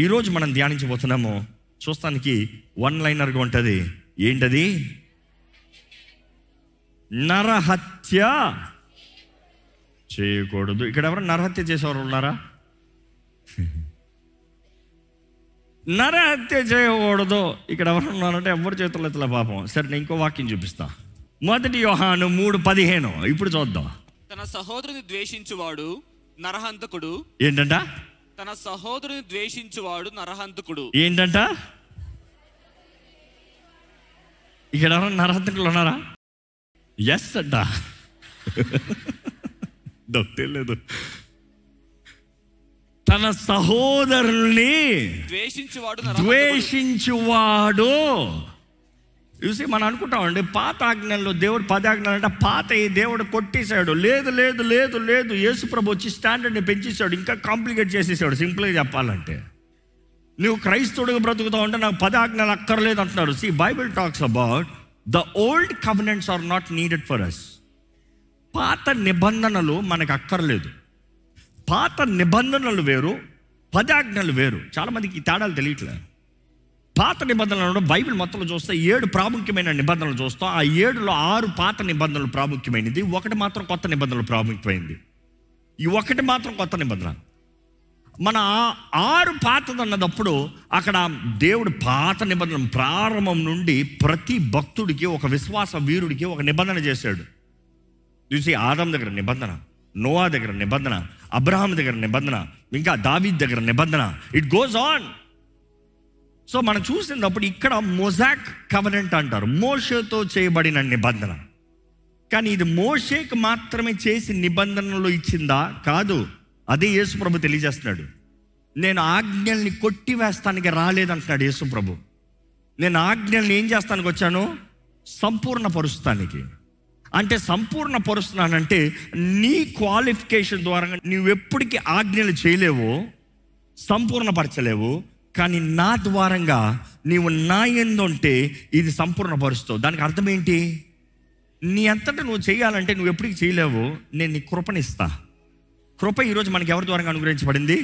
ఈరోజు మనం ధ్యానించబోతున్నాము, చూస్తానికి వన్ లైనర్గా ఉంటుంది. ఏంటది? నరహత్య చేయకూడదు. ఇక్కడ ఎవరు నరహత్య చేసేవారు ఉన్నారా? నరహత్య చేయకూడదు ఇక్కడ ఎవరు ఉన్నారంటే ఎవరు చేతులు ఎత్తలే పాపం. సరే, నేను ఇంకో వాక్యం చూపిస్తా. 1 యోహాను 3:15 ఇప్పుడు చూద్దాం. తన సహోదరుని ద్వేషించువాడు నరహంతకుడు. ఏంటంట? తన సహోదరుని ద్వేషించువాడు నరహంతకుడు. ఏంటంట? ఇక్కడ ఎవరు నరహంతకులు ఉన్నారా? ఎస్ అంట. తెలియదు. తన సహోదరుల్ని ద్వేషించువాడు. చూసి మనం అనుకుంటామండి, పాత ఆజ్ఞల్లో దేవుడు 10 ఆజ్ఞలు అంటే పాత దేవుడు కొట్టేశాడు. లేదు లేదు లేదు లేదు, యేసు ప్రభు వచ్చి స్టాండర్డ్ని పెంచేశాడు, ఇంకా కాంప్లికేట్ చేసేసాడు. సింపుల్గా చెప్పాలంటే, నువ్వు క్రైస్తవుడిగా బ్రతుకుతావు అంటే నాకు 10 ఆజ్ఞలు అక్కర్లేదు అంటున్నారు. See, Bible talks about the old covenants are not needed for us. పాత నిబంధనలు మనకు అక్కర్లేదు. పాత నిబంధనలు వేరు, 10 ఆజ్ఞలు వేరు. చాలామందికి ఈ తేడాలు తెలియట్లేదు. పాత నిబంధనలు బైబిల్ మొత్తంలో చూస్తే 7 ప్రాముఖ్యమైన నిబంధనలు చూస్తాం. ఆ 7లో 6 పాత నిబంధనలు ప్రాముఖ్యమైనది, 1 మాత్రం కొత్త నిబంధనలు ప్రాముఖ్యమైనది. ఈ 1 మాత్రం కొత్త నిబంధన. మన 6 పాతది అన్నదప్పుడు అక్కడ దేవుడు పాత నిబంధన ప్రారంభం నుండి ప్రతి భక్తుడికి, ఒక విశ్వాస వీరుడికి ఒక నిబంధన చేశాడు. చూసి, ఆదం దగ్గర నిబంధన, నోవా దగ్గర నిబంధన, అబ్రహాం దగ్గర నిబంధన, ఇంకా దావీద్ దగ్గర నిబంధన. It goes on. సో మనం చూసినప్పుడు ఇక్కడ మొజాక్ కవెనెంట్ అంటారు, మోషేతో చేయబడిన నిబంధన. కానీ ఇది మోషేకి మాత్రమే చేసి నిబంధనలు ఇచ్చిందా? కాదు. అదే యేసు ప్రభు తెలియజేస్తున్నాడు. నేను ఆజ్ఞల్ని కొట్టివేస్తానికి రాలేదంటున్నాడు యేసు ప్రభు. నేను ఆజ్ఞల్ని ఏం చేస్తానికి వచ్చాను? సంపూర్ణపరుస్తానికి. అంటే సంపూర్ణపరుస్తున్నానంటే నీ క్వాలిఫికేషన్ ద్వారా నువ్వెప్పటికీ ఆజ్ఞలు చేయలేవు, సంపూర్ణపరచలేవు. కానీ నా ద్వారంగా నీవు నా యందు ఉంటే ఇది సంపూర్ణపరుస్తావు. దానికి అర్థం ఏంటి? నీ అంతటా నువ్వు చేయాలంటే నువ్వు ఎప్పటికీ చేయలేవు. నేను నీ కృపనిస్తా. కృప ఈరోజు మనకి ఎవరి ద్వారంగా అనుగ్రహించబడింది?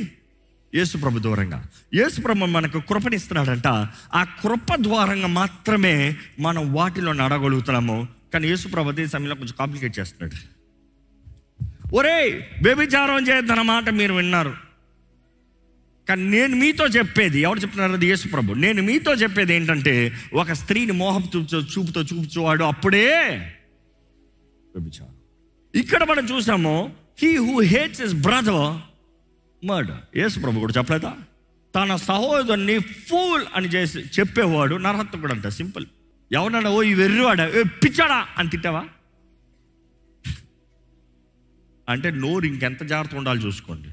యేసు ప్రభు ద్వారంగా. యేసు ప్రభు మనకు కృపనిస్తున్నాడంట. ఆ కృప ద్వారంగా మాత్రమే మనం వాటిలో నడగలుగుతున్నాము. కానీ యేసు ప్రభు అదే సమయంలో కొంచెం కాంప్లికేట్ చేస్తున్నాడు. ఒరే, వ్యభిచారం చేయొద్దన్న మాట మీరు విన్నారు, కానీ నేను మీతో చెప్పేది, ఎవరు చెప్తున్నారు? అది యేసు ప్రభు. నేను మీతో చెప్పేది ఏంటంటే, ఒక స్త్రీని మోహపు చూపుతో చూపుచువాడు అప్పుడే వ్యభిచారం. ఇక్కడ మనం చూసాము, he who hates his brother murder. యేసు ప్రభు కూడా చెప్పలేదా? తన సహోదరుని ఫూల్ అని చేసి చెప్పేవాడు నరహంతకుడు అంట. సింపుల్. ఎవరన్నా ఓ ఈ వెర్రివాడా, ఏ పిచ్చాడా అని తిట్టావా అంటే నోరు ఇంకెంత జాగ్రత్తగా ఉండాలి చూసుకోండి.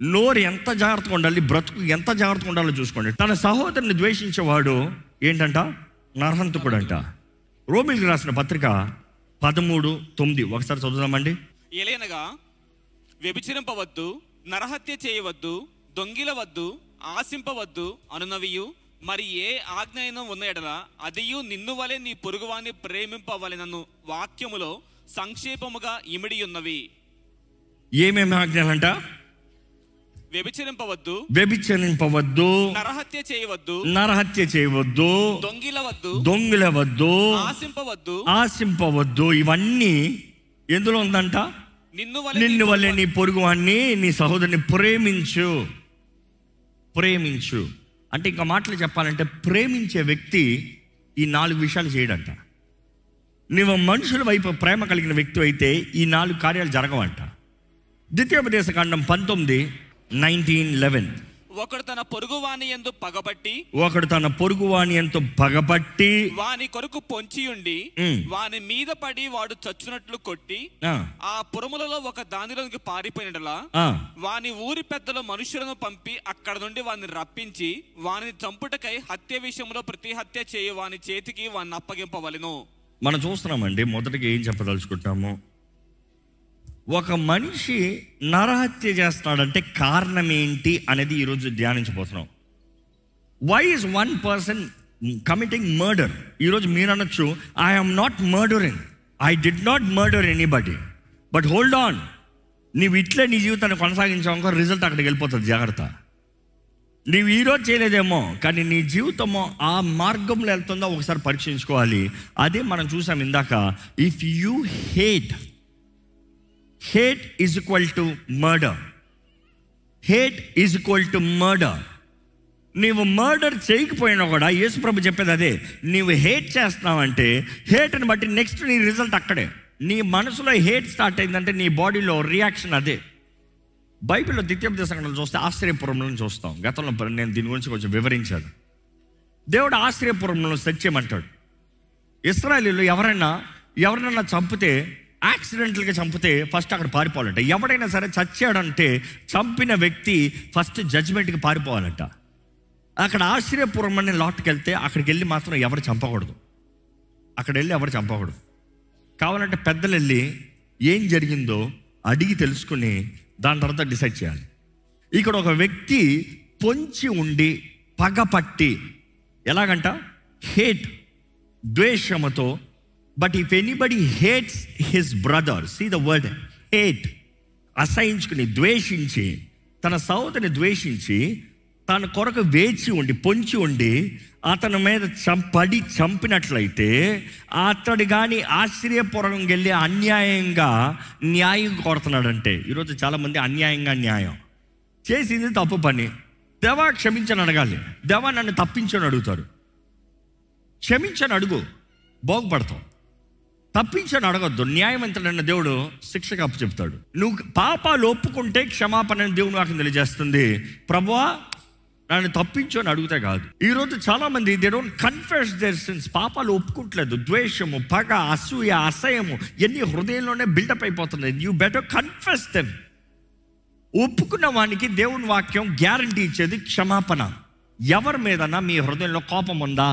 నోరు ఎంత జాగ్రత్తగా ఉండాలి, బ్రతుకు ఎంత జాగ్రత్తగా ఉండాలో చూసుకోండి. తన సహోదరుని ద్వేషించేవాడు ఏంటంట? నరహంతకుడు అంట. రోమీయులకు రాసిన పత్రిక 13:9 ఒకసారి చదువుదామండి. ఎలయనగా వ్యభిచరింపవద్దు, నరహత్య చేయవద్దు, దొంగిలవద్దు, ఆశింపవద్దు అనునవియు మరి ఏ ఆజ్ఞ అయినా ఉన్న ఎడల అదియు నిన్ను వలె నీ పొరుగువాన్ని ప్రేమింపవలెనను వాక్యములో సంక్షేపముగా ఇమిడి ఉన్నవి. ఏమేమి ఆజ్ఞలంట? వ్యభిచరింపవద్దు, నరహత్య చేయవద్దు, దొంగిలవద్దు, ఆశింపవద్దు. ఇవన్నీ ఎందులో ఉందంట? నిన్ను వలె నీ పొరుగువాన్ని, నీ సహోదరుని ప్రేమించు. అంటే ఇంకా మాటలు చెప్పాలంటే, ప్రేమించే వ్యక్తి ఈ 4 విషయాలు చేయడంట. నువ్వు మనుషుల వైపు ప్రేమ కలిగిన వ్యక్తి అయితే ఈ 4 కార్యాలు జరగవంట. ద్వితీయోపదేశకాండం 19:11 ఒకడు తన పొరుగువాని యందు పగపట్టి వాని కొరకు పొంచియుండి వాని మీద పడి వాడు చచ్చునట్లు కొట్టి ఆ పురములలో ఒక దానిలోకి పారిపోయినలా వాని ఊరి పెద్దలు మనుషులను పంపి అక్కడ నుండి వాని రప్పించి వాని చంపుటకై హత్య విషయంలో ప్రతి హత్య చేయు వాని చేతికి వాని అప్పగింపవలెను. మనం చూస్తున్నామండి. మొదటిగా ఏం చెప్పదలుచుకుంటాము? ఒక మనిషి నరహత్య చేస్తాడంటే కారణం ఏంటి అనేది ఈరోజు ధ్యానించబోతున్నాం. Why is one person committing murder? ఈరోజు మీరు అనొచ్చు, I am not murdering, I did not murder anybody. But hold on, నీవు ఇట్లే నీ జీవితాన్ని కొనసాగించావు, రిజల్ట్ అక్కడికి వెళ్ళిపోతుంది. జాగ్రత్త. నీవు ఈరోజు చేయలేదేమో, కానీ నీ జీవితమో ఆ మార్గంలో వెళ్తుందో ఒకసారి పరీక్షించుకోవాలి. అదే మనం చూసాం ఇందాక. If you hate is equal to murder. Hate is equal to murder. నీవు మర్డర్ చేయకపోయినా కూడా యేసుప్రభు చెప్పేది అదే. నీవు హేట్ చేస్తున్నావంటే హేట్ని బట్టి నెక్స్ట్ నీ రిజల్ట్ అక్కడే. నీ మనసులో హేట్ స్టార్ట్ అయిందంటే నీ బాడీలో రియాక్షన్ అదే. బైబిల్లో ద్వితీయోపదేశ కాండంలో చూస్తే ఆశ్చర్యపురంలో చూస్తాం. గతంలో నేను దీని గురించి కొంచెం వివరించాను. దేవుడు ఆశ్చర్యపురంలో సెట్ చేయమంటాడు. ఇశ్రాయేలీయులు ఎవరైనా చంపితే, యాక్సిడెంటల్గా చంపితే ఫస్ట్ అక్కడ పారిపోవాలంట. ఎవడైనా సరే చచ్చాడంటే చంపిన వ్యక్తి ఫస్ట్ జడ్జిమెంట్కి పారిపోవాలంట. అక్కడ ఆశ్చర్యపురం అనే లాట్కి వెళ్తే అక్కడికి వెళ్ళి మాత్రం ఎవరు చంపకూడదు. ఎవరు చంపకూడదు. కావాలంటే పెద్దలు వెళ్ళి ఏం జరిగిందో అడిగి తెలుసుకుని దాని తర్వాత డిసైడ్ చేయాలి. ఇక్కడ ఒక వ్యక్తి పొంచి ఉండి పగపట్టి, ఎలాగంట హేట్, ద్వేషముతో. But if anybody hates his brother, see the word hate, అసహించుకుని ద్వేషించి, తన సహోదరిని ద్వేషించి తన కొరకు వేచి ఉండి పొంచి ఉండి అతని మీద చంపినట్లయితే అతడు కానీ ఆశ్చర్యపూర్వకంగా వెళ్ళి అన్యాయంగా న్యాయం కోరుతున్నాడంటే, ఈరోజు చాలామంది అన్యాయంగా న్యాయం చేసింది తప్పు పని, దేవా క్షమించని అడగాలి. దేవా నన్ను తప్పించని అడుగుతారు. క్షమించని అడుగు, బాగుపడతావు. తప్పించని అడగొద్దు. న్యాయవంతుడైన దేవుడు శిక్షకు అప్పు చెప్తాడు. నువ్వు పాపాలు ఒప్పుకుంటే క్షమాపణ దేవుడు నాకు తెలియజేస్తుంది. ప్రభువా నన్ను తప్పించు అని అడుగుతా కాదు. ఈరోజు చాలామంది they don't confess their sins. పాపాలు ఒప్పుకుంటలేదు. ద్వేషము, పగ, అసూయ, అసహ్యము ఎన్ని హృదయంలోనే బిల్డప్ అయిపోతున్నాయి. You better confess them. ఒప్పుకున్న వానికి దేవుని వాక్యం గ్యారంటీ ఇచ్చేది క్షమాపణ. ఎవరి మీదన్నా మీ హృదయంలో కోపం ఉందా?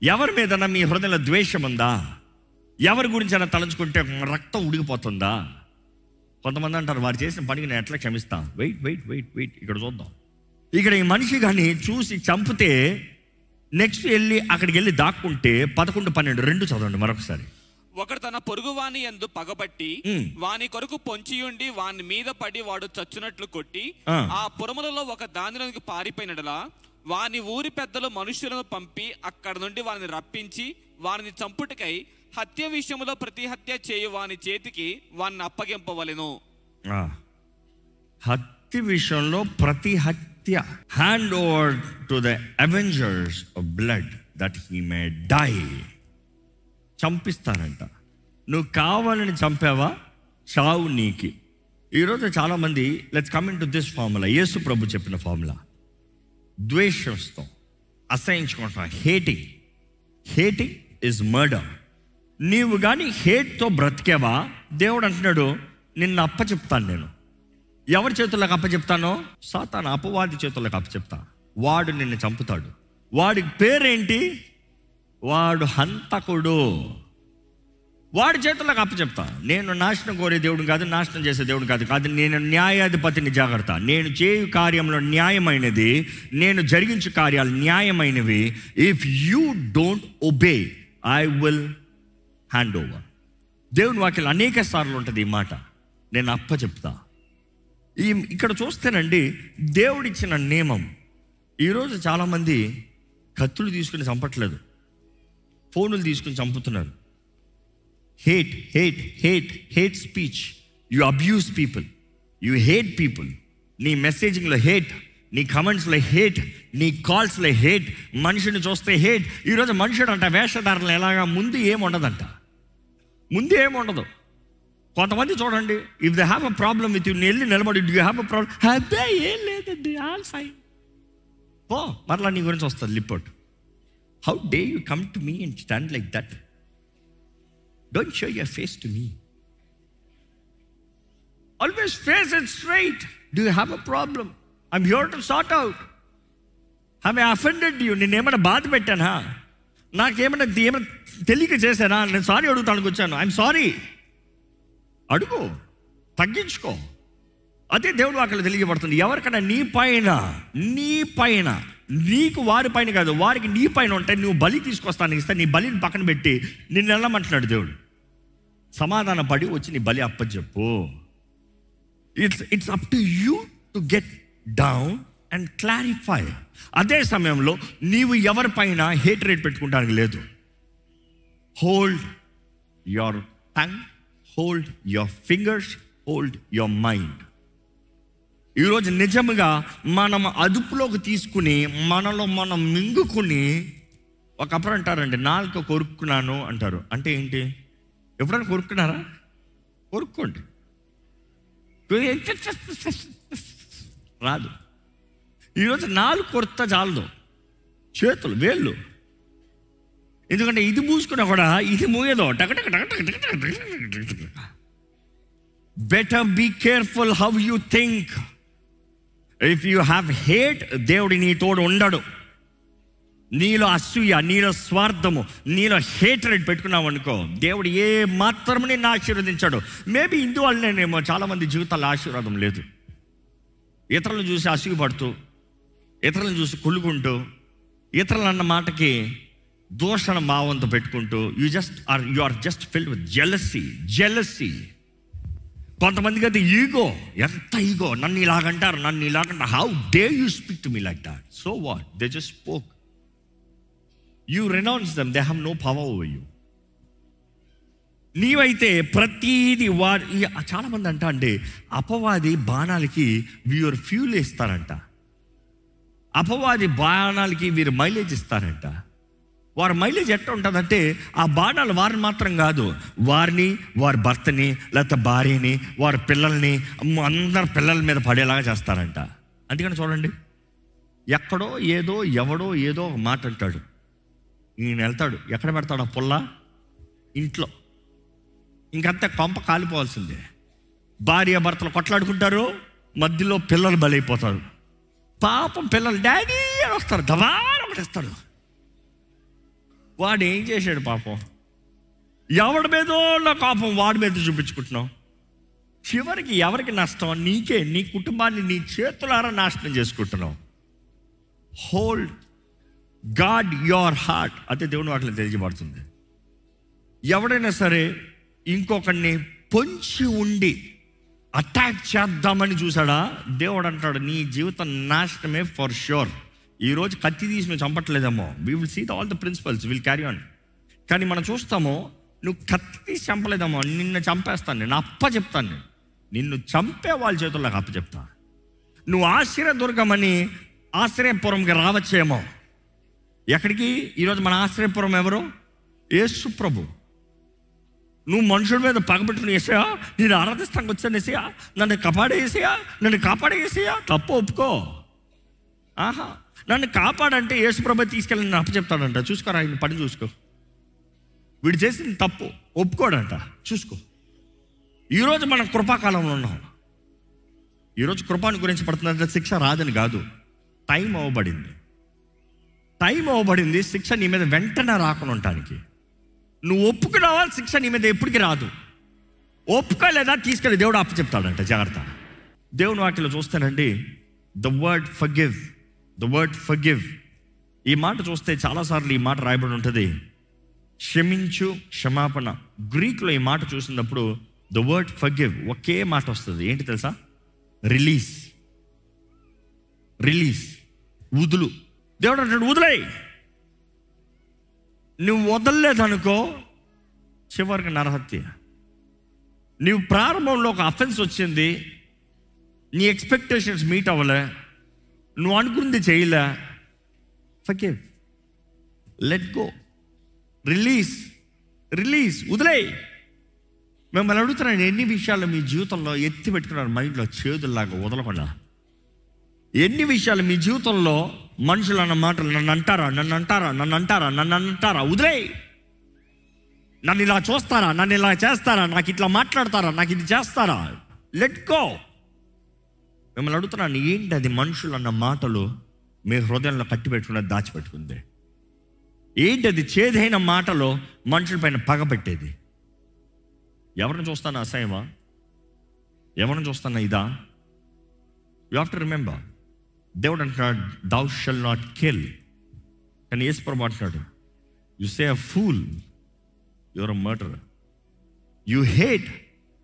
ఎవరి మీదన్నా మీ హృదయంలో ద్వేషం ఉందా? ఎవరి గురించి అయినా తలంచుకుంటే రక్తం ఉడికిపోతుందా? కొంతమంది అంటారు వారు చేసిన పనికి నేను ఎట్లా క్షమిస్తా. వెయిట్ ఇక్కడ చూద్దాం. ఇక్కడ ఈ మనిషి కానీ చూసి చంపితే నెక్స్ట్ అక్కడికి వెళ్ళి దాక్కుంటే 11-12 2 చదవండి మరొకసారి. ఒకడు తన పొరుగు వాని యందు పగబట్టి వాని కొరకు పొంచియుండి వాని మీద పడి వాడు చచ్చునట్లు కొట్టి ఆ పురములలో ఒక దానిలోకి పారిపోయినడలా వాని ఊరి పెద్దలు మనుషులను పంపి అక్కడ నుండి వారిని రప్పించి వారిని చంపుటకై హత్య విషయంలో ప్రతి హత్య చేయు వాని చేతికి వారిని అప్పగింపవలెను. హత్య విషయంలో ప్రతి హత్య hand over to the avengers of blood that he may die. చంపిస్తానంట. నువ్వు కావాలని చంపావా, చావు నీకి. ఈరోజు చాలామంది let's come into this formula. యేసు ప్రభు చెప్పిన ఫార్ములా. ద్వేషిస్తాం, అసహించుకుంటాం. Hating is murder. నీవు కానీ హేట్తో బ్రతికేవా, దేవుడు అంటున్నాడు నిన్ను అప్పచెప్తాను. నేను ఎవరి చేతుల్లోకి అప్పచెప్తానో? సాతాను అపవాది చేతుల్లోకి అప్పచెప్తా. వాడు నిన్ను చంపుతాడు. వాడికి పేరేంటి? వాడు హంతకుడు. వాడి చేతుల్లోకి అప్పచెప్తా. నేను నాశనం కోరే దేవుడు కాదు, నాశనం చేసే దేవుడు కాదు. నేను న్యాయాధిపతిని. జాగ్రత్త. నేను చేయు కార్యంలో న్యాయమైనది, నేను జరిగించు కార్యాలు న్యాయమైనవి. If you don't obey I will hand over. దేవుని వాక్యం అనేక సార్లు ఉంటుంది ఈ మాట, నేను అప్పచెప్తా. ఇక్కడ చూస్తేనండి దేవుడిచ్చిన నియమం. ఈరోజు చాలామంది కత్తులు తీసుకుని చంపట్లేదు, ఫోనులు తీసుకుని చంపుతున్నారు. Hate speech. You abuse people, you hate people. నీ మెసేజింగ్లో హేట్, నీ కమెంట్స్లో హేట్, నీ కాల్స్లో హేట్, మనిషిని చూస్తే హేట్. ఈరోజు మనుషుడు అంట వేషధారణ ఎలాగా ముందు ఏముండదంట. కొంతమంది చూడండి, if they have a problem with you, వెళ్ళి నిలబడి do you have a problem, అదే ఏం లేదండి, ఆల్ ఫైన్. మరలా నీ గురించి వస్తుంది report. How dare you come to me and stand like that? Don't show your face to me. Always face it straight. Do you have a problem? I'm here to sort out. Have I offended you? నేనేమైనా బాధ పెట్టానా? ఏమైనా తెలియక చేశానా? నేను sorry అడుగుతానికి వచ్చాను. I'm sorry. అడుగు, తగ్గించుకో. అదే దేవుడు అక్కడ తెలియబడుతుంది. ఎవరికైనా నీ పైన నీకు వారి పైన కాదు, వారికి నీ పైన ఉంటాయి. నువ్వు బలి తీసుకొస్తానికి ఇస్తా, నీ బలిని పక్కన పెట్టి నిన్ను వెళ్ళమంటున్నాడు దేవుడు. సమాధాన పడి వచ్చి నీ బలి అప్పచెప్పు. It's up to you to get down and clarify. అదే సమయంలో నీవు ఎవరిపైన హేట్రేట్ పెట్టుకుంటానికి లేదు. Hold your tongue, hold your fingers, hold your mind. ఈరోజు నిజంగా మనం అదుపులోకి తీసుకుని మనలో మనం మింగుకుని, ఒకప్పుడు అంటారండి నాలుక కొరుక్కున్నాను అంటారు. అంటే ఏంటి? ఎప్పుడైనా కొరుక్కున్నారా? కొరుక్కోండి, రాదు. ఈరోజు నాలుగు కొరత చాలదు, చేతులు వేళ్ళు. ఎందుకంటే ఇది మూసుకున్నా కూడా ఇది మూయదో. Better be careful how you think. If you have hate, దేవుడి నీ తోడు ఉండడు. నీలో అసూయ, నీలో స్వార్థము, నీలో హేట్రెడ్ పెట్టుకున్నావు అనుకో, దేవుడు ఏ మాత్రం నిన్ను ఆశీర్వదించాడు. మేబీ ఇందువల్లనేమో చాలామంది జీవితాల్లో ఆశీర్వాదం లేదు. ఇతరులను చూసి అసూయపడుతూ, ఇతరులను చూసి కుళ్ళుకుంటూ, ఇతరులు అన్న మాటకి దూషణ భావంతో పెట్టుకుంటూ, you are just filled with jealousy. కొంతమందికి అది ఈగో. ఎంత ఈగో! నన్ను ఇలాగంటారు, నన్ను ఇలాగంటారు. How dare you speak to me like that? So what? They just spoke. You renounce them, they have no power over you. నీవైతే ప్రతీది చాలామంది అండి అపవాది బాణాలకి వీరు ఫ్యూల్ ఇస్తారంట. అపవాది బాణాలకి వీరు మైలేజ్ ఇస్తారంట. వారి మైలేజ్ ఎట్లా ఉంటుందంటే, ఆ బాణాలు వారిని మాత్రం కాదు, వారిని, వారి భర్తని, లేకపోతే భార్యని, వారి పిల్లల్ని, అందరి పిల్లల మీద పడేలాగా చేస్తారంట. అందుకని చూడండి, ఎక్కడో ఏదో ఎవడో ఏదో ఒక మాట అంటాడు, ఈయన వెళ్తాడు, ఎక్కడ పెడతాడు ఆ పుల్ల? ఇంట్లో. ఇంకంతా కొంప కాలిపోవాల్సిందే. భార్య భర్తలు కొట్లాడుకుంటారు, మధ్యలో పిల్లలు బలైపోతారు. పాపం పిల్లలు డాడీ అని వస్తారు, దబాన పడేస్తాడు. వాడు ఏం చేశాడు పాపం? ఎవడి మీదో నా కోపం వాడి మీద చూపించుకుంటున్నావు. చివరికి ఎవరికి నష్టం? నీకే. నీ కుటుంబాన్ని నీ చేతులారా నాశనం చేసుకుంటున్నావు. Hold God your heart. అదే దేవుని వాటిలో తెలియజేయబడుతుంది. ఎవడైనా సరే ఇంకొకరిని పొంచి ఉండి అటాక్ చేద్దామని చూసాడా, దేవుడు అంటాడు నీ జీవితం నాశనమే ఫర్ ష్యూర్. ఈరోజు కత్తి తీసి నువ్వు చంపట్లేదేమో, we will see all the principles, will carry on. కానీ మనం చూస్తాము, నువ్వు కత్తి తీసి చంపలేదేమో, నిన్ను చంపేస్తాను, నేను చెప్తాను, నిన్ను చంపే వాళ్ళ చేతుల్లోకి అప్పచెప్తా. నువ్వు ఆశ్రయదుర్గమని ఆశ్రయపురంకి రావచ్చేమో. ఎక్కడికి? ఈరోజు మన ఆశ్రయపురం ఎవరు? యేసు ప్రభు. నువ్వు మనుషుల మీద పగబెట్టుకుని వేసాయా, నేను ఆరాధిస్తానికి వచ్చాను వేసాయా, నన్ను కాపాడేసేయా, తప్పు ఒప్పుకో. నన్ను కాపాడంటే యేసు ప్రభు తీసుకెళ్ళి నన్ను అప్పచెప్తాడంట. చూసుకోరా, ఆయన పని చూసుకో. వీడు చేసింది తప్పు, ఒప్పుకోడంట, చూసుకో. ఈరోజు మనం కృపాకాలంలో ఉన్నాం. ఈరోజు కృపాను గురించి పడుతుందంటే శిక్ష రాదని కాదు, టైం అవ్వబడింది. శిక్ష నీ మీద వెంటనే రాకుండా ఉండటానికి. నువ్వు ఒప్పుకున్నావా, శిక్ష నీ మీద ఎప్పటికీ రాదు. ఒప్పుకోలేదా, తీసుకెళ్ళి దేవుడు అప్పచెప్తాడంట. జాగ్రత్త. దేవుని వాక్యంలో చూస్తానండి, ద వర్డ్ ఫర్గివ్. ఈ మాట చూస్తే చాలాసార్లు ఈ మాట రాయబడి ఉంటుంది, క్షమించు, క్షమాపణ. గ్రీక్లో ఈ మాట చూసినప్పుడు ద వర్డ్ ఫర్గివ్ ఒకే మాట వస్తుంది. ఏంటి తెలుసా? రిలీజ్. వదులు. దేవుడు అంటాడు వదిలేయ్. నువ్వు వదలలేదనుకో చివరికి నరహత్య. నువ్వు ప్రారంభంలో ఒక అఫెన్స్ వచ్చింది, నీ ఎక్స్పెక్టేషన్స్ మీట్ అవ్వలే, నువ్వు అనుకుంది చేయలే, ఫర్గివ్, లెట్ గో, రిలీజ్, వదిలేయ్. మిమ్మల్ని అడుగుతున్నాను, ఎన్ని విషయాలు మీ జీవితంలో ఎత్తి పెట్టుకున్నారు మైండ్లో చేదుల్లాగా వదలకుండా? ఎన్ని విషయాలు మీ జీవితంలో మనుషులు అన్న మాటలు, నన్ను అంటారా, వదిలేయ్. నన్ను ఇలా చూస్తారా, నన్ను ఇలా చేస్తారా, నాకు ఇట్లా మాట్లాడతారా, నాకు ఇది చేస్తారా, లెట్ గో. మిమ్మల్ని అడుగుతున్నాను, ఏంటి అది? మనుషులు అన్న మాటలు మీ హృదయంలో కట్టి పెట్టుకున్నది, దాచిపెట్టుకుంది. ఏంటి అది? చేదైన మాటలు మనుషుల పైన పగబెట్టేది. ఎవరిని చూస్తానా అసహ్యమా? ఎవరిని చూస్తానా ఇదా? యూ హ్యావ్ టు రిమెంబర్, దేవుడు అంటున్నాడు thou shall not kill. కానీ యేసు ప్రభు అంటున్నాడు, you say a fool, you are a murderer. You hate,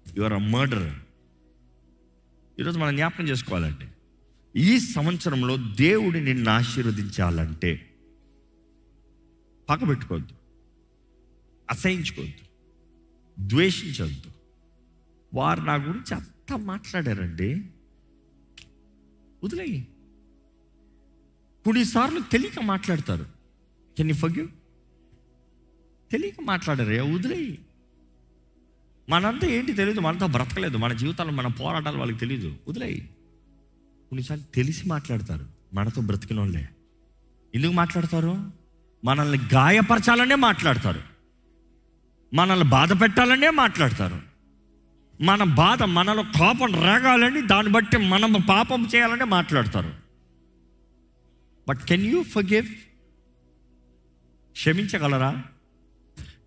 you are a murderer. ఈరోజు మనం జ్ఞాపకం చేసుకోవాలండి, ఈ సంవత్సరంలో దేవుడు నిన్ను ఆశీర్వదించాలంటే పక్కబెట్టుకోవద్దు, అసహించుకోవద్దు, ద్వేషించవద్దు. వారు నా గురించి అంతా మాట్లాడారండి, వదిలేయి. కొన్నిసార్లు తెలియక మాట్లాడతారు. Can you forgive? తెలియక మాట్లాడారే, వదిలేయి. మనంతా ఏంటి తెలియదు, మనతో బ్రతకలేదు, మన జీవితాల్లో మన పోరాటాలు వాళ్ళకి తెలియదు, వదిలేయి. కొన్నిసార్లు తెలిసి మాట్లాడతారు, మనతో బ్రతికిన వాళ్ళే. ఎందుకు మాట్లాడతారు? మనల్ని గాయపరచాలనే మాట్లాడతారు, మనల్ని బాధ పెట్టాలనే మాట్లాడతారు. మన బాధ, మనలో కోపం రాగాలని, దాన్ని బట్టి మనం పాపం చేయాలని మాట్లాడతారు. But can you forgive? క్షమించగలరా?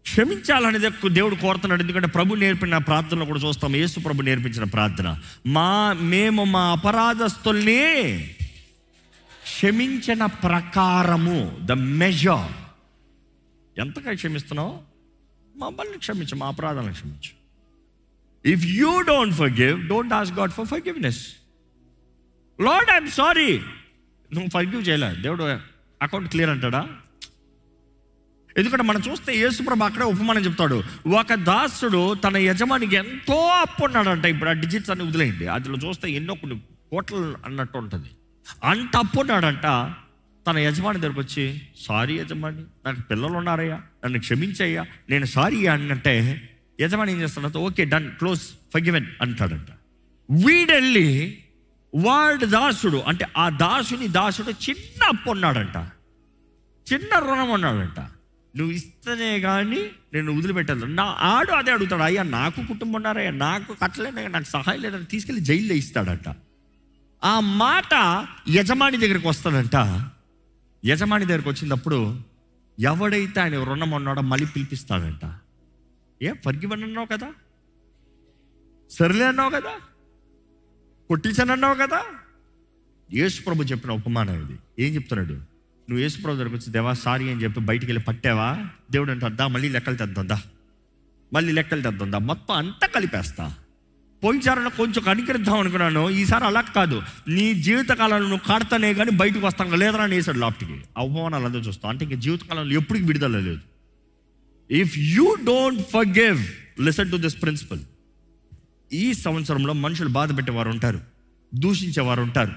క్షమించాలనేది దేవుడు కోరుతున్నాడు. ఎందుకంటే ప్రభు నేర్పిన ప్రార్థనలో కూడా చూస్తాం, యేసు ప్రభు నేర్పించిన ప్రార్థన, మేము మా అపరాధస్తుల్ని క్షమించిన ప్రకారము, ద మెజర్. ఎంతగా క్షమిస్తున్నావు? మమ్మల్ని క్షమించు, మా అపరాధాలను క్షమించు. If you don't forgive, don't ask God for forgiveness. Lord I'm sorry, నువ్వు ఫర్గివ్ చేయలే, దేవుడు అకౌంట్ క్లియర్ అంటాడా? ఎందుకంటే మనం చూస్తే యేసుప్రభు అక్కడే ఉపమానం చెప్తాడు. ఒక దాసుడు తన యజమానికి ఎంతో అప్పు ఉన్నాడంట. ఇప్పుడు ఆ డిజిట్స్ అన్ని వదిలేయండి, అందులో చూస్తే ఎన్నో కొన్ని కోట్లు అన్నట్టు ఉంటుంది. అంత అప్పు ఉన్నాడంట. తన యజమాని దగ్గరకు వచ్చి, సారీ యజమాని, నాకు పిల్లలు ఉన్నారయ్యా, నన్ను క్షమించయ్యా, నేను సారీ అన్నంటే యజమాని ఏం చేస్తాడంట, ఓకే డన్, క్లోజ్, ఫర్గివెన్ అంటాడంట. వీడెళ్ళి వాడు దాసుడు, అంటే ఆ దాసుడు చిన్న అప్పు ఉన్నాడంట, చిన్న రుణం ఉన్నాడంట. నువ్వు ఇస్తేనే కానీ నేను వదిలిపెట్టాను. ఆడు అదే అడుగుతాడు, అయ్యా నాకు కుటుంబం ఉన్నారయ్యా, నాకు కట్టలేనయ్యా, నాకు సహాయం లేదని తీసుకెళ్ళి జైల్లో ఇస్తాడంట. ఆ మాట యజమాని దగ్గరికి వస్తాడంట. యజమాని దగ్గరికి వచ్చినప్పుడు ఎవడైతే ఆయన రుణం ఉన్నాడో మళ్ళీ పిలిపిస్తాడంట. ఫర్గివన్ అన్నావు కదా, సర్లే అన్నావు కదా, కొట్టించానన్నావు కదా. యేసుప్రభు చెప్పిన ఉపమానం ఇది. ఏం చెప్తున్నాడు? నువ్వు యేసుప్రభు దగ్గరికి వచ్చి, దేవా సారీ అని చెప్పి బయటికి వెళ్ళి పట్టావా? దేవుడు అంటాడు, మళ్ళీ లెక్కలు తెద్దా, మళ్ళీ లెక్కలు తెద్దా, మొత్తం అంతా కలిపేస్తా. పోయినసారి కొంచెం కనికరిద్దాం అనుకున్నాను, ఈసారి అలా కాదు, నీ జీవితకాలంలో నువ్వు కడతానే కానీ బయటకు వస్తాను లేదరా అని వేసాడు లాప్టికి. అవమానాలు అందరూ చూస్తాం. అంటే ఇంకా జీవితకాలంలో ఎప్పటికి విడుదల లేదు. If you don't forgive, listen to this principle. ఈ సంవత్సరంలో మనుషులు బాధ పెట్టేవారు ఉంటారు, దూషించేవారు ఉంటారు,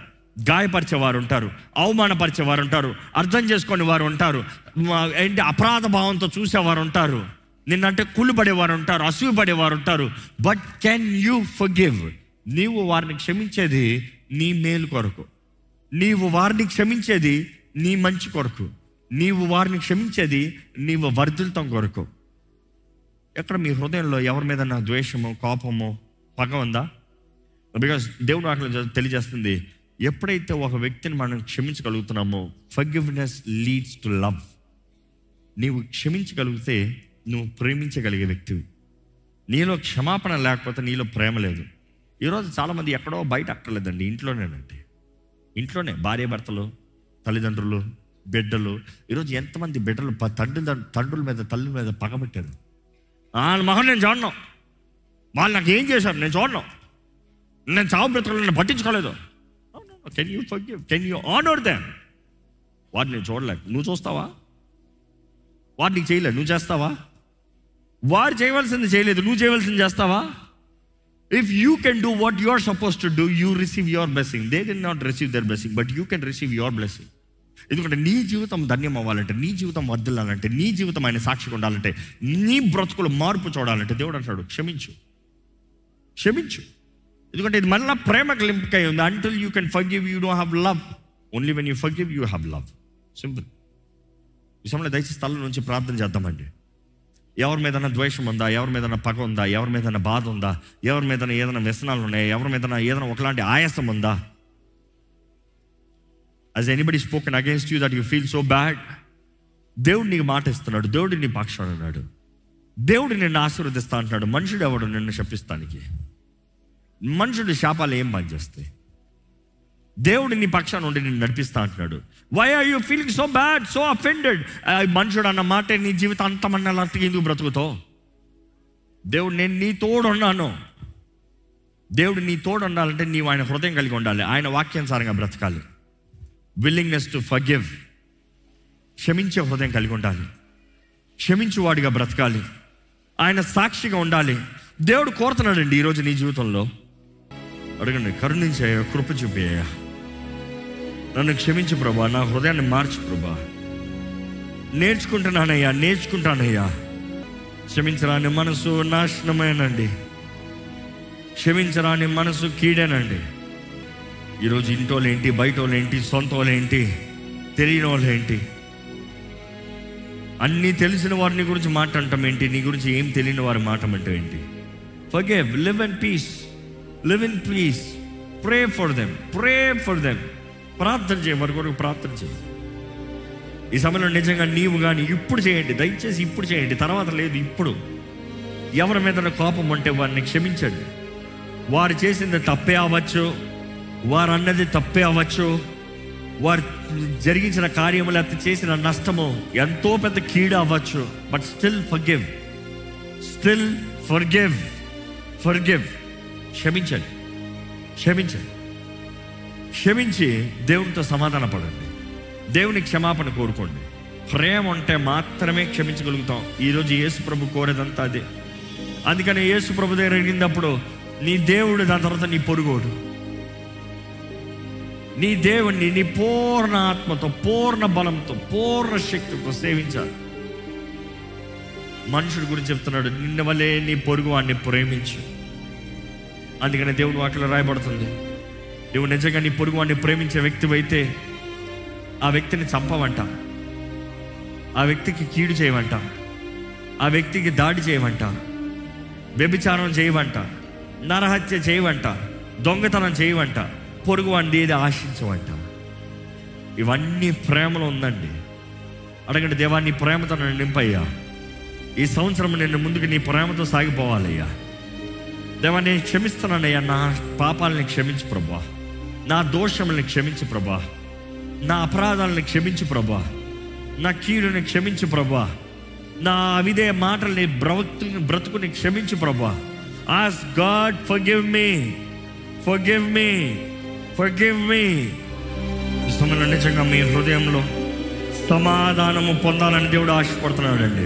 గాయపరిచేవారు ఉంటారు, అవమానపరిచేవారు ఉంటారు, అర్థం చేసుకునే వారు ఉంటారు, ఏంటి అపరాధ భావంతో చూసేవారు ఉంటారు, నిన్నంటే కుళ్ళు పడేవారు ఉంటారు, అసూయ పడేవారు ఉంటారు. But can you forgive? నీవు వారిని క్షమించేది నీ మేలు కొరకు, నీవు వారిని క్షమించేది నీ మంచి కొరకు, నీవు వారిని క్షమించేది నీవు వర్ధిల్తం కొరకు. ఎక్కడ మీ హృదయంలో ఎవరి మీద నా ద్వేషము, కోపము, పగ ఉందా? బికాస్ దేవుడు అక్కడ తెలియజేస్తుంది, ఎప్పుడైతే ఒక వ్యక్తిని మనం క్షమించగలుగుతున్నామో, ఫర్గివ్నెస్ లీడ్స్ టు లవ్. నీవు క్షమించగలిగితే నువ్వు ప్రేమించగలిగే వ్యక్తివి. నీలో క్షమాపణ లేకపోతే నీలో ప్రేమ లేదు. ఈరోజు చాలామంది ఎక్కడో బయట అక్కర్లేదండి, ఇంట్లోనేనండి. ఇంట్లోనే భార్య భర్తలు, తల్లిదండ్రులు, బిడ్డలు. ఈరోజు ఎంతమంది బిడ్డలు తండ్రుల మీద తల్లుల మీద పగబెట్టారు. వాళ్ళ మొహం నేను చూడను, వాళ్ళు నాకు ఏం చేశారు నేను చూడను, నేను చావు బ్రతకలను పట్టించుకోలేదు. Can you forgive? Can you honour them? వాడిని నేను చూడలేక నువ్వు చూస్తావా? వాడు నీకు చేయలేదు, నువ్వు చేస్తావా? వారు చేయవలసింది చేయలేదు, నువ్వు చేయవలసింది చేస్తావా? If you can do what you are suppose to do, you receive your blessing. They can not receive their blessing, but you can receive your blessing. ఎందుకంటే నీ జీవితం ధన్యం అవ్వాలంటే, నీ జీవితం వర్ధిల్లాలంటే, నీ జీవితం ఆయన సాక్షిగా ఉండాలంటే, నీ బ్రతుకులు మార్పు చూడాలంటే దేవుడు అంటాడు, క్షమించు, క్షమించు. ఎందుకంటే ఇది మళ్ళీ ప్రేమకు లింపై ఉంది. Until you can forgive you don't have love. Only when you forgive you have love. Simple. ఈ సమయంలో దయచేసి స్థలం నుంచి ప్రార్థన చేద్దామండి. ఎవరి మీదైనా ద్వేషం ఉందా, ఎవరి మీదైనా పగ ఉందా, ఎవరి మీదైనా బాధ ఉందా, ఎవరి మీదైనా ఏదైనా వ్యసనాలు ఉన్నాయా, ఎవరి మీదైనా ఏదైనా ఒకలాంటి ఆయాసం ఉందా? Has anybody spoken against you that you feel so bad? దేవుడు నీకు మాట ఇస్తున్నాడు, దేవుడు నీ పక్షాన ఉన్నాడు, దేవుడు నిన్ను ఆశీర్వదిస్తా అంటున్నాడు. మనుషుడు ఎవడు నిన్ను శపిస్తానికి? మనుషుడు శాపాలు ఏం పనిచేస్తాయి? దేవుడు నీ పక్షాన ఉండి నిన్ను నడిపిస్తా అంటున్నాడు. Why are you feeling so bad, so offended? మనుషుడు అన్న మాట నీ జీవితం అంతమన్నా ఎందుకు బ్రతుకుతావు? దేవుడు నేను నీ తోడు ఉన్నాను, దేవుడు నీ తోడు ఉండాలంటే నీవు ఆయన హృదయం కలిగి ఉండాలి, ఆయన వాక్యానుసారంగా బ్రతకాలి. విల్లింగ్నెస్ టు ఫర్గివ్, క్షమించే హృదయం కలిగి ఉండాలి, క్షమించువాడిగా బ్రతకాలి, ఆయన సాక్షిగా ఉండాలి. దేవుడు కోరుతున్నాడండి ఈరోజు నీ జీవితంలో. అడగండి, కరుణించయ్యా, కృప చూపేయ్యా, నన్ను క్షమించు ప్రభా, నా హృదయాన్ని మార్చు ప్రభా, నేర్చుకుంటానయ్యా. క్షమించరాని మనసు నాశనమేనండి, క్షమించరాని మనసు కీడేనండి. ఈరోజు ఇంటోళ్ళేంటి, బయటోళ్ళేంటి, సొంతోళ్ళేంటి, తెలియని వాళ్ళేంటి, అన్నీ తెలిసిన వారిని గురించి మాట్లాడటం ఏంటి, నీ గురించి ఏం తెలియని వారి మాట్లాడటం ఏంటి? Forgive, live in peace, live in peace. Pray for them. ప్రార్థన చేయ, వారి కొరకు ప్రార్థన చేయి. ఈ సమయంలో నిజంగా నీవు కానీ ఇప్పుడు చేయండి, దయచేసి ఇప్పుడు చేయండి, తర్వాత లేదు. ఇప్పుడు ఎవరి మీద కోపం ఉంటే వారిని క్షమించండి. వారు చేసింది తప్పే అవ్వచ్చు, వారు అన్నది తప్పే అవ్వచ్చు, వారు జరిగించిన కార్యము లేకపోతే చేసిన నష్టము ఎంతో పెద్ద కీడు అవ్వచ్చు. But still forgive. క్షమించి దేవునితో సమాధాన పడండి, దేవుని క్షమాపణ కోరుకోండి. ప్రేమ ఉంటే మాత్రమే క్షమించగలుగుతాం. ఈరోజు యేసు ప్రభు కోరేదంతా అదే. అందుకని యేసు ప్రభు దగ్గర అడిగినప్పుడు నీ దేవుడు, దాని తర్వాత నీ పొరుగోడు, నీ దేవుణ్ణి నీ పూర్ణ ఆత్మతో, పూర్ణ బలంతో, పూర్ణ శక్తితో సేవించాలి. మనుషుడి గురించి చెప్తున్నాడు, నిన్న వల్లే నీ పొరుగు వాడిని ప్రేమించు. అందుకని దేవుడు వాటిలో రాయబడుతుంది, నువ్వు నిజంగా నీ పొరుగు వాడిని ప్రేమించే వ్యక్తివైతే ఆ వ్యక్తిని చంపవంట, ఆ వ్యక్తికి కీడు చేయవంట, ఆ వ్యక్తికి దాడి చేయవంట, వ్యభిచారం చేయవంట, నరహత్య చేయవంట, దొంగతనం చేయవంట, పొరుగు వాడిని ఏది ఆశించవంట. ఇవన్నీ ప్రేమలో ఉందండి. అడగండి, దేవా నీ ప్రేమతో నన్ను నింపయ్యా, ఈ సంవత్సరం నేను ముందుకు నీ ప్రేమతో సాగిపోవాలయ్యా. దేవా నేను క్షమిస్తున్నానయ్యా, నా పాపాలని క్షమించు ప్రభా, నా దోషములను క్షమించు ప్రభా, నా అపరాధాలను క్షమించు ప్రభా, నా కీడుని క్షమించు ప్రభా, నా అవిదే మాటల్ని బ్రతుకుని క్షమించు ప్రభా. Ask God forgive me. ఈ సమయంలో నిజంగా మీ హృదయంలో సమాధానము పొందాలని దేవుడు ఆశపడుతున్నాడండి.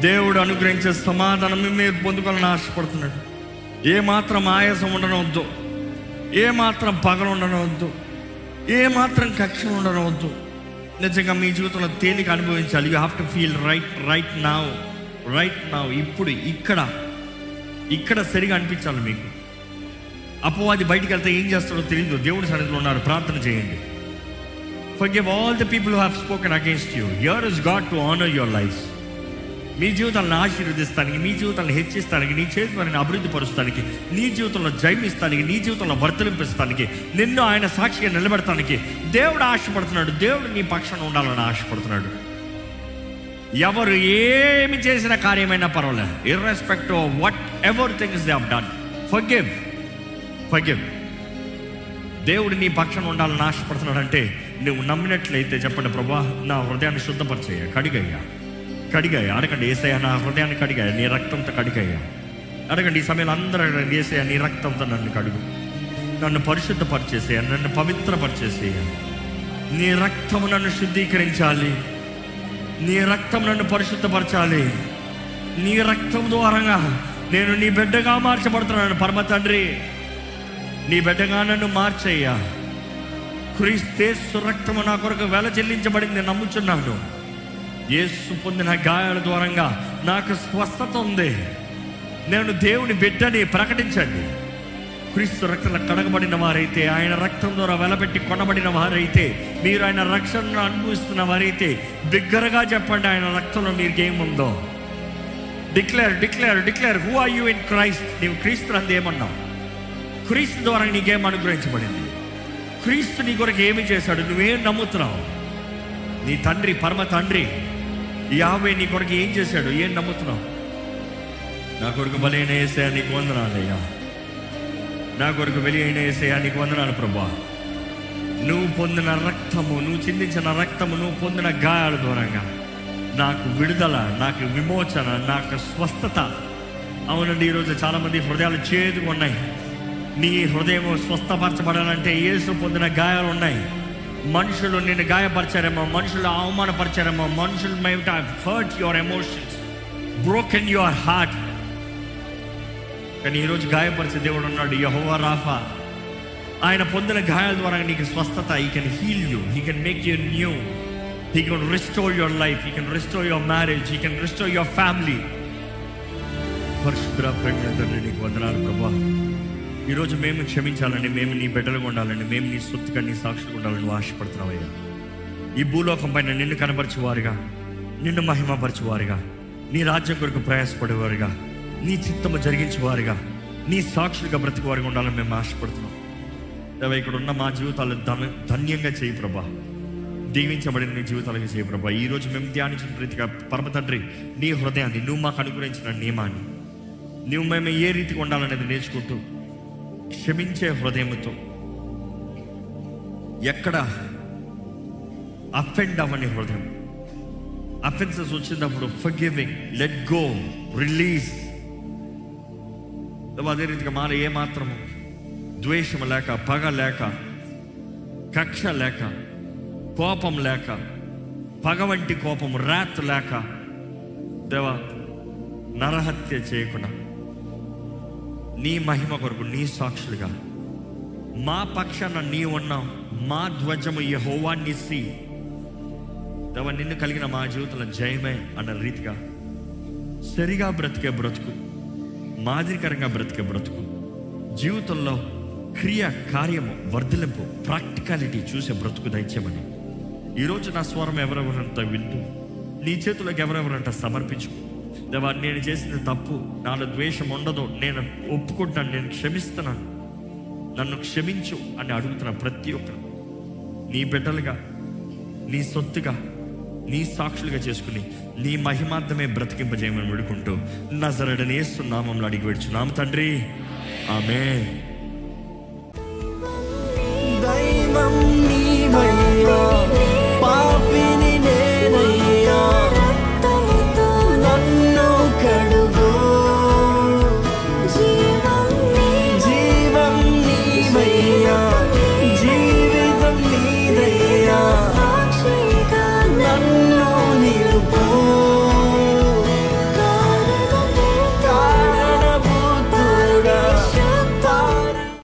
దేవుడు అనుగ్రహించే సమాధానం మీరు పొందుకోవాలని ఆశపడుతున్నాడు. ఏమాత్రం ఆయాసం ఉండనవద్దు, ఏమాత్రం పగలు ఉండనవద్దు, ఏమాత్రం కక్ష ఉండనవద్దు. నిజంగా మీ జీవితంలో తేలిక అనుభవించాలి. You have to feel right now. ఇప్పుడు ఇక్కడ సరిగా అనిపించాలి మీకు. అపవాది బయటికి వెళ్తే ఏం చేస్తాడో తెలియదు. దేవుడి సన్నిధిలో ఉన్నారు, ప్రార్థన చేయండి. Forgive all the people who have spoken against you. Here is God to honor your lives. మీ జీవితాలను ఆశీర్వదిస్తానికి, మీ జీవితాలను హెచ్చిస్తానికి, నీ చేతులను అభివృద్ధి పరుస్తానికి, నీ జీవితంలో జయమిస్తానికి, నీ జీవితంలో వర్తలింపిస్తానికి, నిన్ను ఆయన సాక్షిగా నిలబెడతానికి దేవుడు ఆశపడుతున్నాడు. దేవుడు నీ పక్షాన ఉండాలని ఆశపడుతున్నాడు. ఎవరు ఏమి చేసిన కార్యమైనా పర్వాలేదు, irrespective of what ever things they have done, forgive. దేవుడు నీ పక్షాన ఉండాలని ఆశపడుతున్నాడు. అంటే నువ్వు నమ్మినట్లయితే చెప్పండి, ప్రభా నా హృదయాన్ని శుద్ధపరిచేయ, కడిగయ్యా. అడగండి, యేసయ్యా నా హృదయాన్ని కడిగాయ, నీ రక్తంతో కడిగయ్యా. అడగండి, ఈ సమయంలో అందరూ అడగండి, యేసయ్యా నీ రక్తంతో నన్ను కడుగు, నన్ను పరిశుద్ధపరిచేసేయ, నన్ను పవిత్రపరిచేసేయ. నీ రక్తము నన్ను శుద్ధీకరించాలి, నీ రక్తం నన్ను పరిశుద్ధపరచాలి. నీ రక్తం ద్వారంగా నేను నీ బిడ్డగా మార్చబడుతున్నాను. పరమ తండ్రి, నీ బిడ్డగా నన్ను మార్చయ్యా. క్రీస్తు రక్తము నా కొరకు వెల చెల్లించబడింది నమ్ముచున్నాను. యేసు పొందిన గాయాల ద్వారంగా నాకు స్వస్థత ఉంది. నేను దేవుని బిడ్డని ప్రకటించండి. క్రీస్తు రక్తంలో కడగబడిన వారైతే, ఆయన రక్తం ద్వారా వెలబెట్టి కొనబడిన వారైతే, మీరు ఆయన రక్షణను అనుభవిస్తున్న వారైతే బిగ్గరగా చెప్పండి, ఆయన రక్తంలో మీకు ఏముందో. Declare who are you in Christ. నీవు క్రీస్తు అందు ఏమన్నావు? క్రీస్తు ద్వారా నీకేం అనుగ్రహించబడింది? క్రీస్తు నీ కొరకు ఏమి చేశాడు? నువ్వేం నమ్ముతున్నావు? నీ తండ్రి, పరమ తండ్రి యావే నీ కొరకు ఏం చేశాడు? ఏం నమ్ముతున్నావు? నా కొరకు బలైన యేసయ్యా నీకు వందనాలయ్యా, నా కొరకు వెలియైన యేసయ్యా నీకు వందనాలు ప్రభా. నువ్వు పొందిన రక్తము, నువ్వు చిందించిన రక్తము, నువ్వు పొందిన గాయాల ద్వారంగా నాకు విడుదల, నాకు విమోచన, నాకు స్వస్థత. అవునండి, ఈరోజు చాలామంది హృదయాలు చేదుగా ఉన్నాయి. నీ హృదయం స్వస్థపరచబడాలంటే యేసు పొందిన గాయాలు ఉన్నాయి. మనుషులు నిన్ను గాయపరిచారేమో, మనుషులు అవమానపరిచారేమో, మనుషులు might have hurt your emotions, broken your heart. కానీ ఈరోజు గాయపరిచే దేవుడు ఉన్నాడు, యెహోవా రాఫా. ఆయన పొందిన గాయాల ద్వారా నీకు స్వస్థత. He can heal you, he can make you new, he can restore your life, he can restore your marriage, he can restore your family. పరిశుద్ధ ప్రేమ తండ్రి నీకు వందనాలు ప్రభా. ఈరోజు మేము క్షమించాలని, మేము నీ బిడ్డలుగా ఉండాలని, మేము నీ సొత్తుగా నీ సాక్షులుగా ఉండాలని ఆశపడుతున్నావయ్యా. ఈ భూలోకం పైన నిన్ను కనపరచువారుగా, నిన్ను మహిమపరచువారుగా, నీ రాజ్యం కొరకు ప్రయాసపడేవారుగా, నీ చిత్తము జరిగించేవారుగా, నీ సాక్షులుగా బ్రతికేవారుగా ఉండాలని మేము ఆశపడుతున్నాం. దేవా, ఇక్కడ ఉన్న మా జీవితాలు ధన్యంగా చేయి ప్రభా. దీవించబడిన నీ జీవితాలుగా చేయి ప్రభా. ఈరోజు మేము ధ్యానించిన రీతిగా పరమ తండ్రి, నీ హృదయాన్ని, నువ్వు మాకు అనుగ్రహించిన నియమాన్ని, నువ్వు మేము ఏ రీతిగా ఉండాలనేది నేర్చుకుంటూ, క్షమించే హృదయంతో, ఎక్కడ అఫెండ్ అవ్వని హృదయం, అఫెన్సెస్ వచ్చినప్పుడు ఫర్గివింగ్, లెట్ గో, రిలీజ్. అదే రీతిగా మాలో ఏమాత్రము ద్వేషం లేక, పగ లేక, కక్ష లేక, కోపం లేక, పగ వంటి కోపం, రాత్ లేక, దేవా నరహత్య చేయకుండా నీ మహిమ కొరకు నీ సాక్షులుగా మా పక్షాన నీ ఉన్నావు. మా ధ్వజము యెహోవా నిస్సి. దేవా, నిన్ను కలిగిన మా జీవితంలో జయమే అన్న రీతిగా సరిగా బ్రతికే బ్రతుకు, మాదిరికరంగా బ్రతికే బ్రతుకు, జీవితంలో క్రియ, కార్యము, వర్ధలింపు, ప్రాక్టికాలిటీ చూసే బ్రతుకు దయచేయమని ఈరోజు నా స్వరం ఎవరెవరంతా వింటూ నీ చేతులకు ఎవరెవరంతా సమర్పించుకో. దేవా, నేను చేసిన తప్పు, నాలో ద్వేషం ఉండదు, నేను ఒప్పుకుంటాను, నేను క్షమిస్తున్నాను, నన్ను క్షమించు అని అడుగుతున్న ప్రతి ఒక్కరు నీ బిడ్డలుగా, నీ సొత్తుగా, నీ సాక్షులుగా చేసుకుని నీ మహిమార్థమే బ్రతికింపజేయమని వేడుకుంటూ నజరేయుడైన యేసు నామములో అడిగి వేడుచున్నాము తండ్రి, ఆమేన్. దైవం నీ మహిమ